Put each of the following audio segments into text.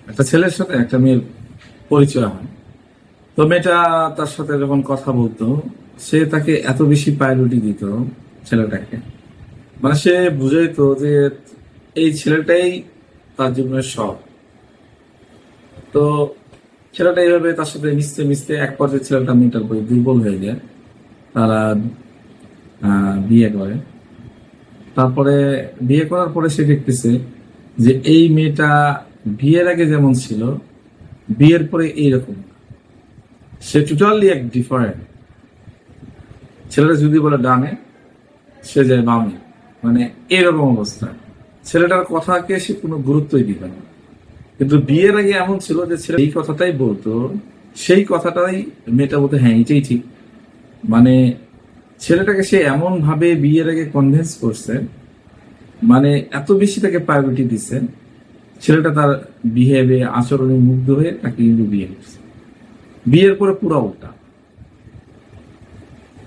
একটা ছেলের সাথে একটা মেয়ের পরিচয় হয়। তো মেয়েটা তার সাথে যখন কথা বলতো, সে তাকে এত বেশি প্রায়োরিটি দিত ছেলেটাকে, মানে সে বুঝাইতো যে এই ছেলেটাই তার জীবনের সব। তো ছেলেটা এইভাবে তার সাথে মিশতে মিশতে এক পর্যায়ে ছেলেটা মেয়েটার প্রতি দুর্বল হয়ে যায়। তারা বিয়ে করে। তারপরে বিয়ে করার পরে সে দেখতেছে যে এই মেয়েটা বিয়ের আগে যেমন ছিল, বিয়ের পরে এইরকম। সে টোটালি এক ডিফারেন্ট। ছেলেটা যদি বলে ডানে, সে যায় বামে, মানে এরকম অবস্থা। ছেলেটার কথাকে সে কোনো গুরুত্বই দিবে না। কিন্তু বিয়ের আগে এমন ছিল যে ছেলে এই কথাটাই বলতো, সেই কথাটাই মেয়েটা বলতো হ্যাঁ এটাই ঠিক। মানে ছেলেটাকে সে এমন ভাবে বিয়ের আগে কনভিন্স করছে, মানে এত বেশি তাকে প্রায়োরিটি দিচ্ছে, ছেলেটা তার বিহেভে আচরণে মুগ্ধ হয়ে তাকে কিন্তু বিয়ে করছে। বিয়ের পরে পুরো উল্টা।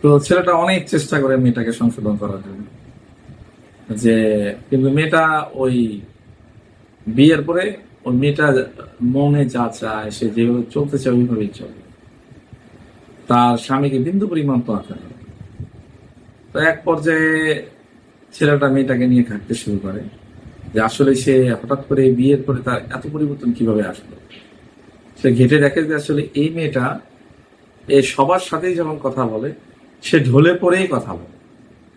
তো ছেলেটা অনেক চেষ্টা করে মেয়েটাকে সংশোধন করার জন্য, যে কিন্তু মেয়েটা ওই বিয়ের পরে ওই মেয়েটা মনে যা চায়, সে যেভাবে চলতে চায় ওইভাবেই চলে। তার স্বামীকে বিন্দু পরিমাণ তো আঁকা নেই। তো এক পর্যায়ে ছেলেটা মেয়েটাকে নিয়ে ঘাঁটতে শুরু করে যে আসলে সে হঠাৎ করে বিয়ের পরে তার এত পরিবর্তন কিভাবে আসলো। সে ঘেটে দেখে যে আসলে এই মেয়েটা এই সবার সাথেই যখন কথা বলে, সে ঢলে পড়েই কথা বলে।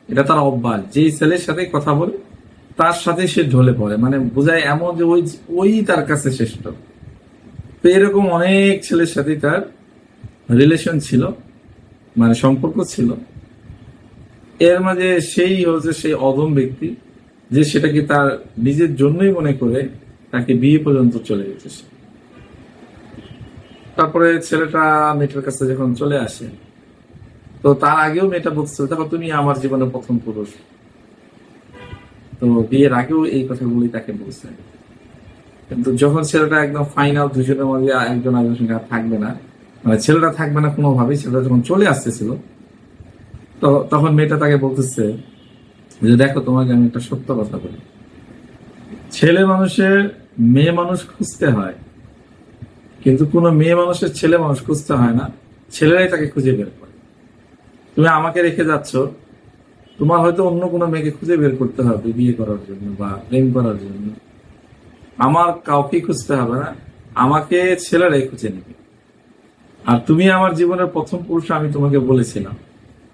এটা তার অভ্যাস, যেই ছেলের সাথে কথা বলে তার সাথে সে ঢলে পড়ে, মানে বোঝায় এমন যে ওই ওই তার কাছে শ্রেষ্ঠ। তো এরকম অনেক ছেলের সাথে তার রিলেশন ছিল, মানে সম্পর্ক ছিল। এর মাঝে সেই হচ্ছে সেই অদম ব্যক্তি, যে সেটাকে তার নিজের জন্যই মনে করে তাকে বিয়ে পর্যন্ত চলে যেতেছে। তারপরে ছেলেটা মেয়েটার কাছে যখন চলে আসে, তো তার আগেও মেয়েটা বলছিল দেখো তুমি আমার জীবনের প্রথম পুরুষ। তো বিয়ের আগেও এই কথাগুলি তাকে বলছে। কিন্তু যখন ছেলেটা একদম ফাইনাল, দুজনের মধ্যে একজন আরেকজনের সঙ্গে আর থাকবে না, মানে ছেলেটা থাকবে না কোনোভাবেই, ছেলেটা যখন চলে আসতেছিল, তো তখন মেয়েটা তাকে বলতেছে যে দেখো তোমাকে আমি একটা সত্য কথা বলি, ছেলে মানুষের মেয়ে মানুষ খুঁজতে হয়, কিন্তু কোনো মেয়ে মানুষের ছেলে মানুষ খুঁজতে হয় না, ছেলেরাই তাকে খুঁজে বের করে। তুমি আমাকে রেখে যাচ্ছ, তোমার হয়তো অন্য কোনো মেয়েকে খুঁজে বের করতে হবে বিয়ে করার জন্য বা প্রেম করার জন্য। আমার কাউকে খুঁজতে হবে না, আমাকে ছেলেরাই খুঁজে নেবে। আর তুমি আমার জীবনের প্রথম পুরুষ, আমি তোমাকে বলেছিলাম,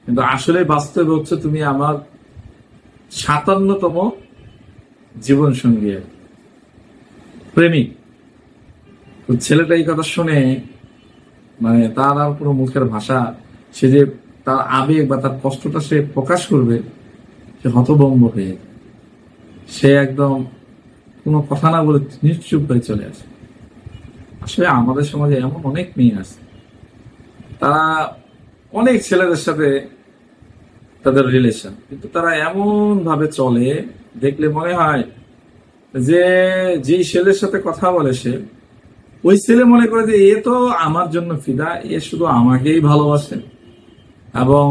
কিন্তু আসলে বাস্তবে হচ্ছে তুমি আমার 57তম জীবন সঙ্গী, প্রেমিক। তো ছেলেটা এই কথা শুনে, মানে তার আর পুরো মুখের ভাষা, সে যে তার আবেগ বা তার কষ্টটা সে প্রকাশ করবে, সে হতভম্ব হয়ে যায়। সে একদম কোনো কথা না বলে নিশ্চুপ হয়ে চলে আসে। আসলে আমাদের সমাজে এমন অনেক মেয়ে আছে, তারা অনেক ছেলেদের সাথে তাদের রিলেশন, কিন্তু তারা এমন ভাবে চলে, দেখলে মনে হয় যে যেই ছেলের সাথে কথা বলে সে, ওই ছেলে মনে করে যে এ তো আমার জন্য ফিদা, এ শুধু আমাকেই ভালোবাসে এবং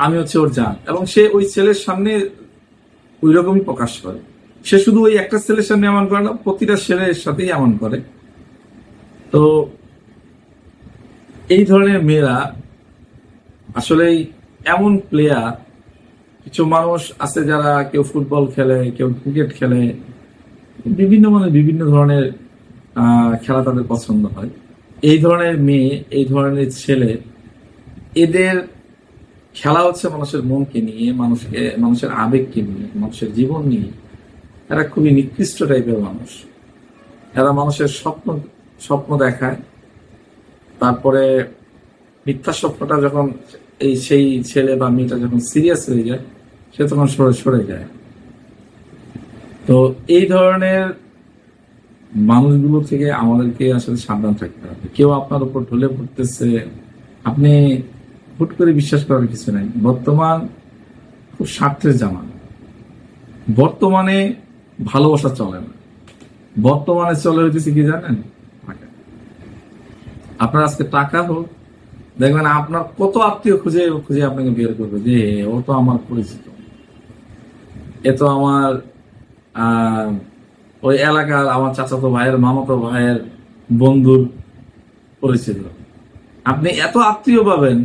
আমি হচ্ছে ওর জান। এবং সে ওই ছেলের সামনে ওই রকমই প্রকাশ করে। সে শুধু ওই একটা ছেলের সামনে এমন করে না, প্রতিটা ছেলের সাথেই এমন করে। তো এই ধরনের মেয়েরা আসলেই এমন প্লেয়ার। কিছু মানুষ আছে যারা কেউ ফুটবল খেলে, কেউ ক্রিকেট খেলে, বিভিন্ন মানে বিভিন্ন ধরনের খেলা তাদের পছন্দ হয়। এই ধরনের মেয়ে, এই ধরনের ছেলে, এদের খেলা হচ্ছে মানুষের মনকে নিয়ে, মানুষের আবেগকে নিয়ে, মানুষের জীবন নিয়ে। এরা খুবই নিকৃষ্ট টাইপের মানুষ। এরা মানুষের স্বপ্ন স্বপ্ন দেখায়, তারপরে মিথ্যা স্বপ্নটা যখন সেই ছেলে বা মেয়েটা যখন সিরিয়াস হয়ে যায়, সে তখন সরে সরে যায়। তো এই ধরনের মানুষগুলো থেকে আমাদেরকে আসলে সাবধান থাকতে হবে। কেউ আপনার উপর ঢলে পড়তেছে, আপনি হুট করে বিশ্বাস করার কিছু নাই। বর্তমান খুব স্বার্থের জামানা। বর্তমানে ভালোবাসা চলে না, বর্তমানে চলে হইতেছে কি জানেন, টাকা। আপনার আজকে টাকা হোক, দেখবেন আপনার কত আত্মীয় খুঁজে খুঁজে আপনাকে বের করবে যে ও তো আমার পরিচিত, এ তো আমার ওই এলাকার আমার চাচাতো ভাইয়ের, মামাতো ভাইয়ের বন্ধুর পরিচিত। আপনি এত আত্মীয় পাবেন,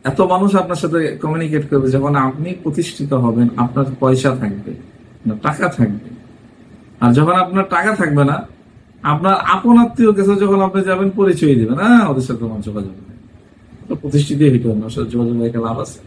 এত মানুষ আপনার সাথে কমিউনিকেট করবে। যখন আপনি প্রতিষ্ঠিত হবেন, আপনার পয়সা থাকবে, আপনার টাকা থাকবে। আর যখন আপনার টাকা থাকবে না, আপনার আপন আত্মীয় কাছে যখন আপনি যাবেন, পরিচয় দিবেন, ওদের সাথে তোমার যোগাযোগ নেই। তো প্রতিষ্ঠিত হইতে হবে, ওর সাথে যোগাযোগ রেখে লাভ আছে?